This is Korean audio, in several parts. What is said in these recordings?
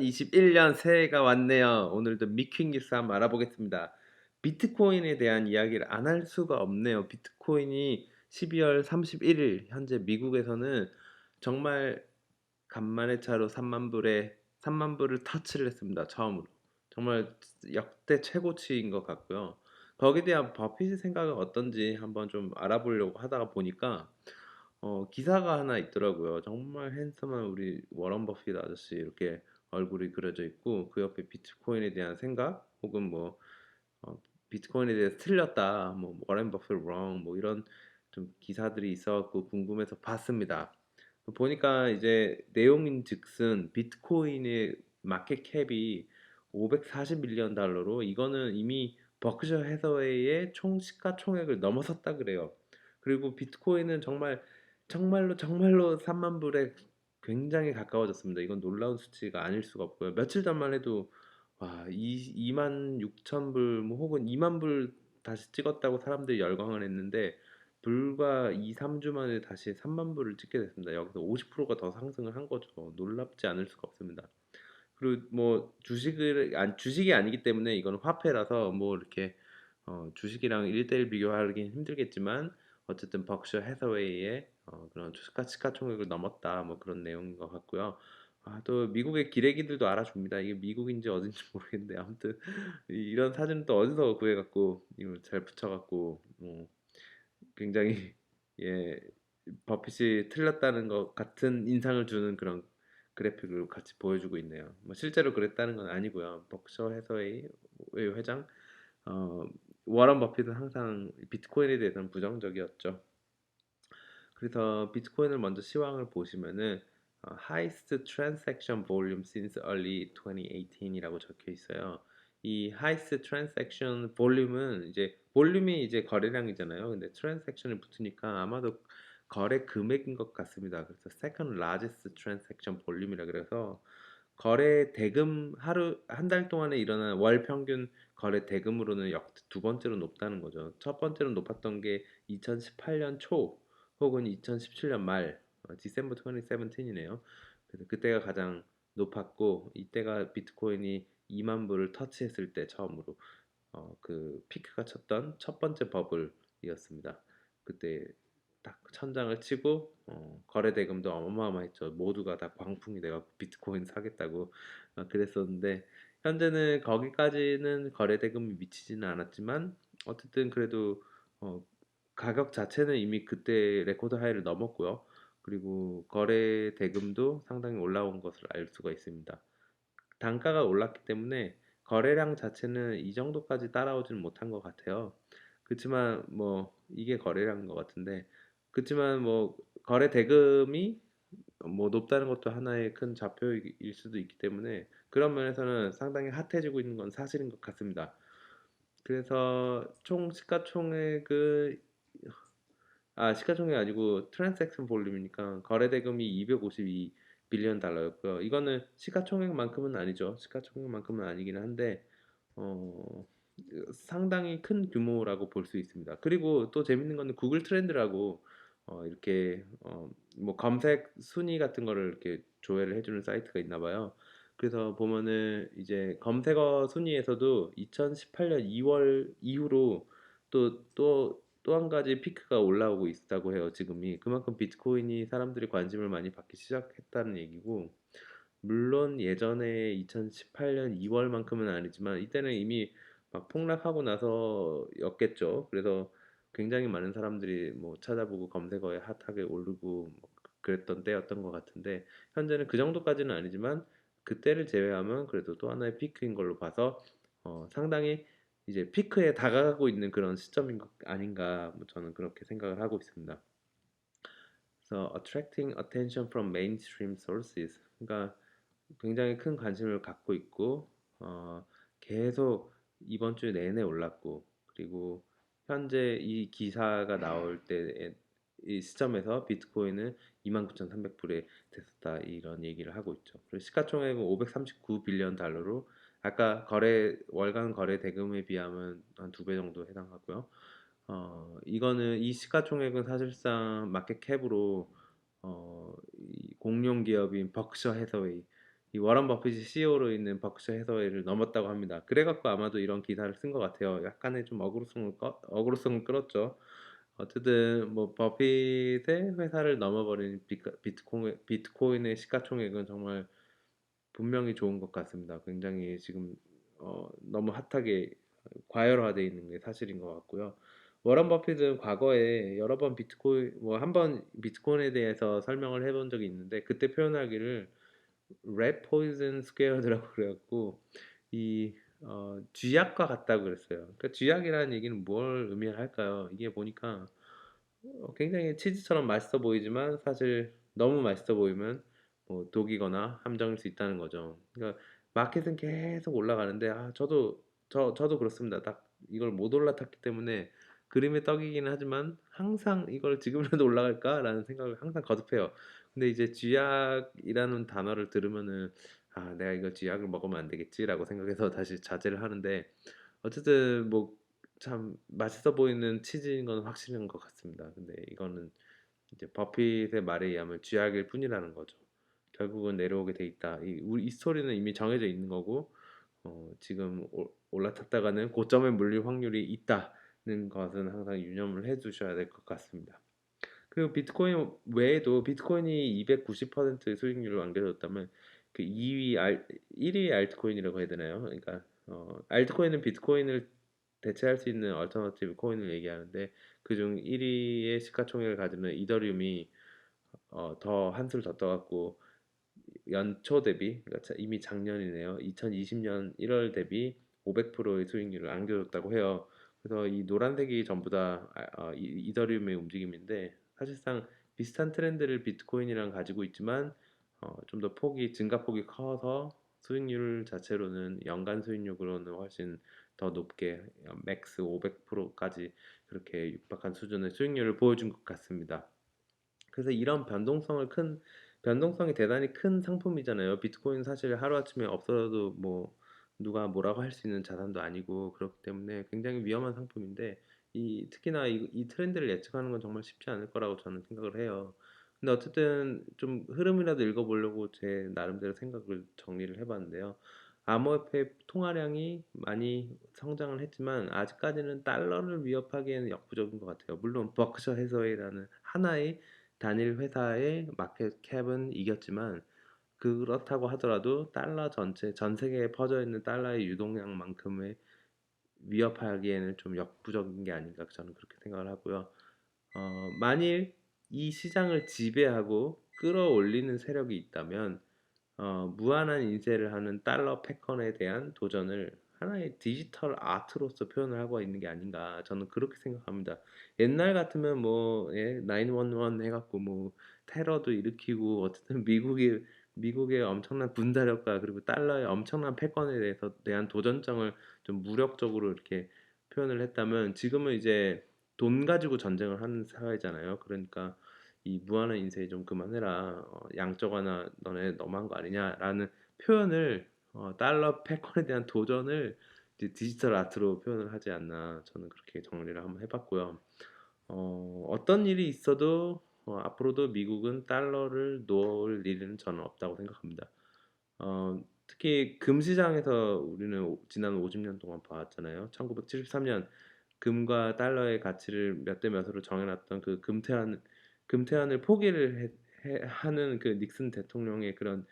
2021년 새해가 왔네요. 오늘도 미킹 뉴스 한번 알아보겠습니다. 비트코인에 대한 이야기를 안 할 수가 없네요. 비트코인이 12월 31일 현재 미국에서는 정말 간만의 차로 3만 불을 터치를 했습니다. 처음으로. 정말 역대 최고치인 것 같고요. 거기에 대한 버핏의 생각은 어떤지 한번 좀 알아보려고 하다가 보니까 기사가 하나 있더라고요. 정말 핸섬한 우리 워런 버핏 아저씨 이렇게 얼굴이 그려져 있고 그 옆에 비트코인에 대한 생각 혹은 뭐 어, 비트코인에 대해서 틀렸다 뭐 워런 버핏 wrong 뭐 이런 좀 기사들이 있어갖고 궁금해서 봤습니다. 보니까 이제 내용인즉슨 비트코인의 마켓 캡이 540밀리언 달러로 이거는 이미 버크셔 해서웨이의 총 시가총액을 넘어섰다 그래요. 그리고 비트코인은 정말로 3만 불에 굉장히 가까워졌습니다. 이건 놀라운 수치가 아닐 수가 없고요. 며칠 전만 해도 와, 2만 6천 불, 뭐 혹은 2만 불 다시 찍었다고 사람들이 열광을 했는데 불과 2, 3주 만에 다시 3만 불을 찍게 됐습니다. 여기서 50%가 더 상승을 한 거죠. 놀랍지 않을 수가 없습니다. 그리고 뭐 주식이 아니기 때문에 이건 화폐라서 뭐 이렇게 주식이랑 1대1 비교하기는 힘들겠지만 어쨌든 벅셔 해서웨이의 그런 시가총액을 넘었다 뭐 그런 내용인 것 같고요. 또 미국의 기레기들도 알아줍니다. 이게 미국인지 어딘지 모르겠는데 아무튼 이런 사진은 또 어디서 구해갖고 이걸 잘 붙여갖고 굉장히 예 버핏이 틀렸다는 것 같은 인상을 주는 그런 그래픽을 같이 보여주고 있네요. 뭐 실제로 그랬다는 건 아니고요. 버크셔 해서웨이 회장 어, 워런 버핏은 항상 비트코인에 대해서는 부정적이었죠. 그래서 비트코인을 먼저 시황을 보시면은 highest transaction volume since early 2018이라고 적혀 있어요. 이 highest transaction volume은 이제 볼륨이 이제 거래량이잖아요. 근데 transaction이 붙으니까 아마도 거래 금액인 것 같습니다. 그래서 second largest transaction volume이라 그래서 거래 대금 하루 한 달 동안에 일어난 월 평균 거래 대금으로는 역대 두 번째로 높다는 거죠. 첫 번째로 높았던 게 2018년 초 혹은 2017년 말 디셈버 2017이네요. 그래서 그때가 가장 높았고 이때가 비트코인이 2만 불을 터치했을 때 처음으로 그 피크가 쳤던 첫 번째 버블이었습니다. 그때 딱 천장을 치고 거래 대금도 어마어마했죠. 모두가 다 광풍이 돼갖고 비트코인 사겠다고 그랬었는데 현재는 거기까지는 거래 대금이 미치지는 않았지만 어쨌든 그래도 어, 가격 자체는 이미 그때 레코드 하이를 넘었고요. 그리고 거래 대금도 상당히 올라온 것을 알 수가 있습니다. 단가가 올랐기 때문에 거래량 자체는 이 정도까지 따라오지는 못한 것 같아요. 그렇지만 뭐 이게 거래량인 것 같은데 그렇지만 뭐 거래 대금이 뭐 높다는 것도 하나의 큰 좌표일 수도 있기 때문에 그런 면에서는 상당히 핫해지고 있는 건 사실인 것 같습니다. 그래서 총 시가총액은 시가총액이 아니고 트랜잭션 볼륨이니까 거래 대금이 252 빌리언 달러였고요. 이거는 시가총액만큼은 아니죠. 시가총액만큼은 아니긴 한데 어, 상당히 큰 규모라고 볼 수 있습니다. 그리고 또 재밌는 거는 구글 트렌드라고 이렇게 뭐 검색 순위 같은 거를 이렇게 조회를 해주는 사이트가 있나 봐요. 그래서 보면은 이제 검색어 순위에서도 2018년 2월 이후로 또 한 가지 피크가 올라오고 있다고 해요. 지금이 그만큼 비트코인이 사람들이 관심을 많이 받기 시작했다는 얘기고 물론 예전에 2018년 2월만큼은 아니지만 이때는 이미 막 폭락하고 나서였겠죠. 그래서 굉장히 많은 사람들이 뭐 찾아보고 검색어에 핫하게 오르고 뭐 그랬던 때였던 것 같은데 현재는 그 정도까지는 아니지만 그때를 제외하면 그래도 또 하나의 피크인 걸로 봐서 상당히 이제 피크에 다가가고 있는 그런 시점인 것 아닌가 뭐 저는 그렇게 생각을 하고 있습니다. 그래서 attracting attention from mainstream sources 그러니까 굉장히 큰 관심을 갖고 있고 계속 이번 주 내내 올랐고 그리고 현재 이 기사가 나올 때의 이 시점에서 비트코인은 29,300불에 됐었다 이런 얘기를 하고 있죠. 그리고 시가총액은 539 빌리언 달러로 아까 월간 거래 대금에 비하면 한 두 배 정도 해당하고요. 이거는 이 시가총액은 사실상 마켓 캡으로 이 공룡 기업인 벅셔 해서웨이 이 워런 버핏이 CEO로 있는 버크셔 해서웨이를 넘었다고 합니다. 그래 갖고 아마도 이런 기사를 쓴 것 같아요. 약간의 좀 억울성을 끌었죠. 어쨌든 뭐 버핏의 회사를 넘어버린 비트코인의 시가총액은 정말 분명히 좋은 것 같습니다. 굉장히 지금 너무 핫하게 과열화되어 있는 게 사실인 것 같고요. 워런 버핏은 과거에 여러 번 비트코인 뭐 한 번 비트코인에 대해서 설명을 해본 적이 있는데 그때 표현하기를 red poison squared라고 그래갖고 이 쥐약과 같다고 그랬어요. 그러니까 쥐약이라는 얘기는 뭘 의미할까요? 이게 보니까 굉장히 치즈처럼 맛있어 보이지만 사실 너무 맛있어 보이면 뭐 독이거나 함정일 수 있다는 거죠. 그러니까 마켓은 계속 올라가는데 저도 그렇습니다. 딱 이걸 못 올라탔기 때문에 그림의 떡이긴 하지만 항상 이걸 지금이라도 올라갈까라는 생각을 항상 거듭해요. 근데 이제 쥐약이라는 단어를 들으면은 내가 이거 쥐약을 먹으면 안 되겠지라고 생각해서 다시 자제를 하는데 어쨌든 뭐 참 맛있어 보이는 치즈인 건 확실한 것 같습니다. 근데 이거는 이제 버핏의 말에 의하면 쥐약일 뿐이라는 거죠. 결국은 내려오게 돼 있다. 이 스토리는 이미 정해져 있는 거고 지금 올라탔다가는 고점에 물릴 확률이 있다는 것은 항상 유념을 해 두셔야 될 것 같습니다. 그리고 비트코인 외에도 비트코인이 290% 수익률을 안겨줬다면 그 1위 알트코인이라고 해야 되나요? 그러니까 알트코인은 비트코인을 대체할 수 있는 얼터너티브 코인을 얘기하는데 그중 1위의 시가총액을 가지는 이더리움이 더 한술 더 떠갖고 연초 대비 그러니까 이미 작년이네요. 2020년 1월 대비 500%의 수익률을 안겨줬다고 해요. 그래서 이 노란색이 전부 다 이더리움의 움직임인데 사실상 비슷한 트렌드를 비트코인이랑 가지고 있지만 좀 더 증가폭이 커서 수익률 자체로는 연간 수익률로는 훨씬 더 높게 맥스 500%까지 그렇게 육박한 수준의 수익률을 보여준 것 같습니다. 그래서 이런 변동성이 대단히 큰 상품이잖아요. 비트코인 사실 하루아침에 없어져도 뭐 누가 뭐라고 할 수 있는 자산도 아니고 그렇기 때문에 굉장히 위험한 상품인데 특히나 이 트렌드를 예측하는 건 정말 쉽지 않을 거라고 저는 생각을 해요. 근데 어쨌든 좀 흐름이라도 읽어보려고 제 나름대로 생각을 정리를 해봤는데요. 암호화폐 통화량이 많이 성장을 했지만 아직까지는 달러를 위협하기에는 역부족인 것 같아요. 물론 버크셔 해서웨이라는 하나의 단일 회사의 마켓 캡은 이겼지만 그렇다고 하더라도 달러 전체 전 세계에 퍼져 있는 달러의 유동량만큼의 위협하기에는 좀 역부족인 게 아닌가 저는 그렇게 생각을 하고요. 만일 이 시장을 지배하고 끌어올리는 세력이 있다면 무한한 인쇄를 하는 달러 패권에 대한 도전을 하나의 디지털 아트로서 표현을 하고 있는 게 아닌가 저는 그렇게 생각합니다. 옛날 같으면 뭐 911 해갖고 뭐 테러도 일으키고 어쨌든 미국의 엄청난 군사력과 그리고 달러의 엄청난 패권에 대한 도전장을 좀 무력적으로 이렇게 표현을 했다면 지금은 이제 돈 가지고 전쟁을 하는 사회잖아요. 그러니까 이 무한한 인쇄 좀 그만해라. 양적 완화 너네 너무한 거 아니냐라는 표현을 달러 패권에 대한 도전을 이제 디지털 아트로 표현을 하지 않나 저는 그렇게 정리를 한번 해봤고요. 어떤 일이 있어도 앞으로도 미국은 달러를 놓을 일은 저는 없다고 생각합니다. 특히 금 시장에서 우리는 지난 50년 동안 봐왔잖아요. 1973년 금과 달러의 가치를 몇 대 몇으로 정해놨던 그 금태환을 포기를 하는 그 닉슨 대통령의 그런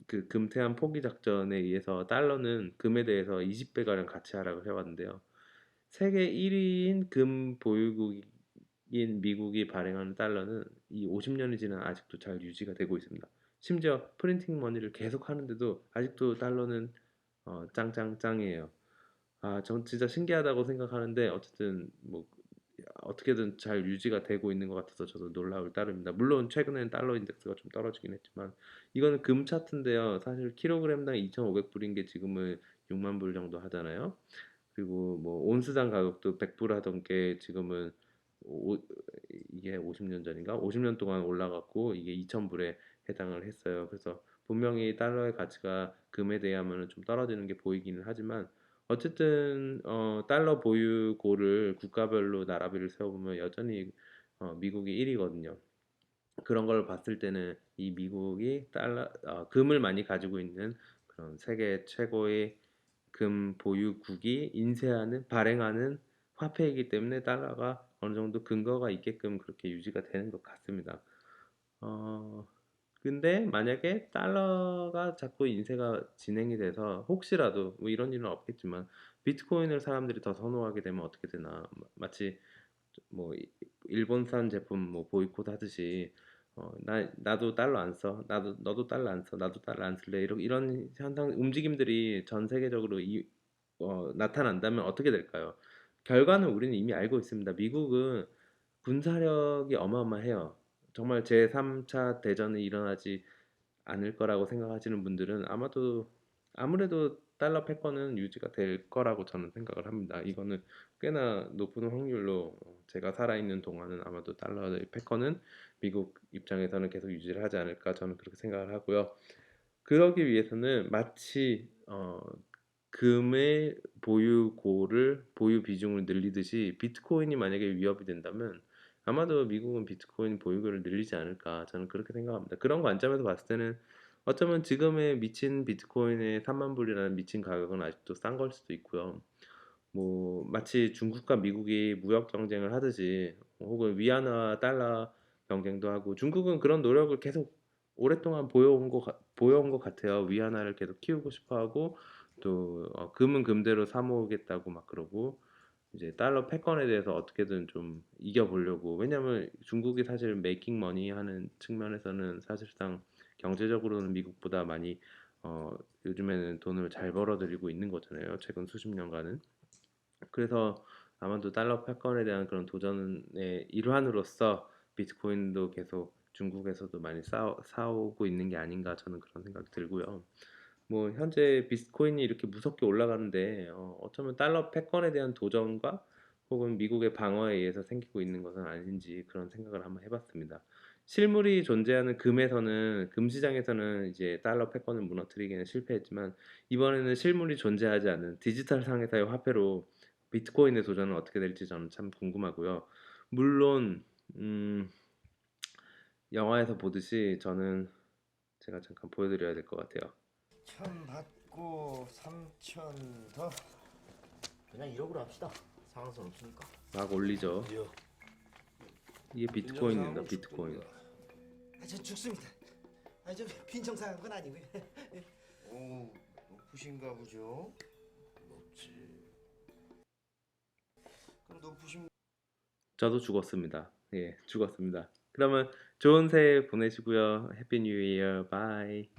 그 금태환 포기 작전에 의해서 달러는 금에 대해서 20배 가량 가치 하락을 해왔는데요. 세계 1위인 금 보유국인 미국이 발행하는 달러는 이 50년이 지난 아직도 잘 유지가 되고 있습니다. 심지어 프린팅 머니를 계속 하는데도 아직도 달러는 짱짱짱이에요. 전 진짜 신기하다고 생각하는데 어쨌든 뭐 어떻게든 잘 유지가 되고 있는 것 같아서 저도 놀라울 따름입니다. 물론 최근엔 달러 인덱스가 좀 떨어지긴 했지만 이거는 금 차트인데요. 사실 킬로그램당 2,500불인 게 지금은 6만 불 정도 하잖아요. 그리고 뭐 온스당 가격도 100불 하던 게 지금은 오, 이게 50년 전인가? 50년 동안 올라갔고 이게 2,000불에 해당을 했어요. 그래서 분명히 달러의 가치가 금에 대하면 좀 떨어지는 게 보이기는 하지만 어쨌든 달러 보유고를 국가별로 나라비를 세워보면 여전히 미국이 1위거든요. 그런 걸 봤을 때는 이 미국이 금을 많이 가지고 있는 그런 세계 최고의 금 보유국이 발행하는 화폐이기 때문에 달러가 어느 정도 근거가 있게끔 그렇게 유지가 되는 것 같습니다. 어, 근데 만약에 달러가 자꾸 인쇄가 진행이 돼서 혹시라도 뭐 이런 일은 없겠지만 비트코인을 사람들이 더 선호하게 되면 어떻게 되나 마치 뭐 일본산 제품 뭐 보이콧 하듯이 나도 달러 안 써. 너도 달러 안 써. 나도 달러 안 쓸래. 이런 현상 움직임들이 전 세계적으로 나타난다면 어떻게 될까요? 결과는 우리는 이미 알고 있습니다. 미국은 군사력이 어마어마해요. 정말 제3차 대전이 일어나지 않을 거라고 생각하시는 분들은 아무래도 달러 패권은 유지가 될 거라고 저는 생각을 합니다. 이거는 꽤나 높은 확률로 제가 살아있는 동안은 아마도 달러의 패권은 미국 입장에서는 계속 유지를 하지 않을까 저는 그렇게 생각을 하고요. 그러기 위해서는 마치 금의 보유 비중을 늘리듯이 비트코인이 만약에 위협이 된다면 아마도 미국은 비트코인 보유고를 늘리지 않을까 저는 그렇게 생각합니다. 그런 관점에서 봤을 때는 어쩌면 지금의 미친 비트코인의 3만 불이라는 미친 가격은 아직도 싼 걸 수도 있고요. 뭐 마치 중국과 미국이 무역 경쟁을 하듯이 혹은 위안화 달러 경쟁도 하고 중국은 그런 노력을 계속 오랫동안 보여온 것 같아요. 위안화를 계속 키우고 싶어 하고 또 금은 금대로 사 모으겠다고 막 그러고 이제 달러 패권에 대해서 어떻게든 좀 이겨보려고 왜냐면 중국이 사실 메이킹 머니 하는 측면에서는 사실상 경제적으로는 미국보다 많이 어, 요즘에는 돈을 잘 벌어들이고 있는 거잖아요. 최근 수십 년간은. 그래서 아마도 달러 패권에 대한 그런 도전의 일환으로서 비트코인도 계속 중국에서도 많이 사오고 있는 게 아닌가 저는 그런 생각이 들고요. 뭐 현재 비트코인이 이렇게 무섭게 올라가는데 어쩌면 달러 패권에 대한 도전과 혹은 미국의 방어에 의해서 생기고 있는 것은 아닌지 그런 생각을 한번 해봤습니다. 실물이 존재하는 금 시장에서는 이제 달러 패권을 무너뜨리기는 실패했지만 이번에는 실물이 존재하지 않는 디지털 상에서의 화폐로 비트코인의 도전은 어떻게 될지 저는 참 궁금하고요. 물론 음, 영화에서 보듯이 저는 제가 잠깐 보여드려야 될 것 같아요. 천 받고 3천 더. 그냥 1억으로 합시다. 상한선 없으니까. 막 올리죠. 어디요? 이게 비트코인입니다. 빈정상하고 비트코인. 죽습니다. 저 죽습니다. 저 빈정상한 건 아니고요. 오, 높으신가 보죠? 높지. 그럼 높으신 저도 죽었습니다. 예, 죽었습니다. 그러면 좋은 새해 보내시고요. 해피 뉴 이어. 바이.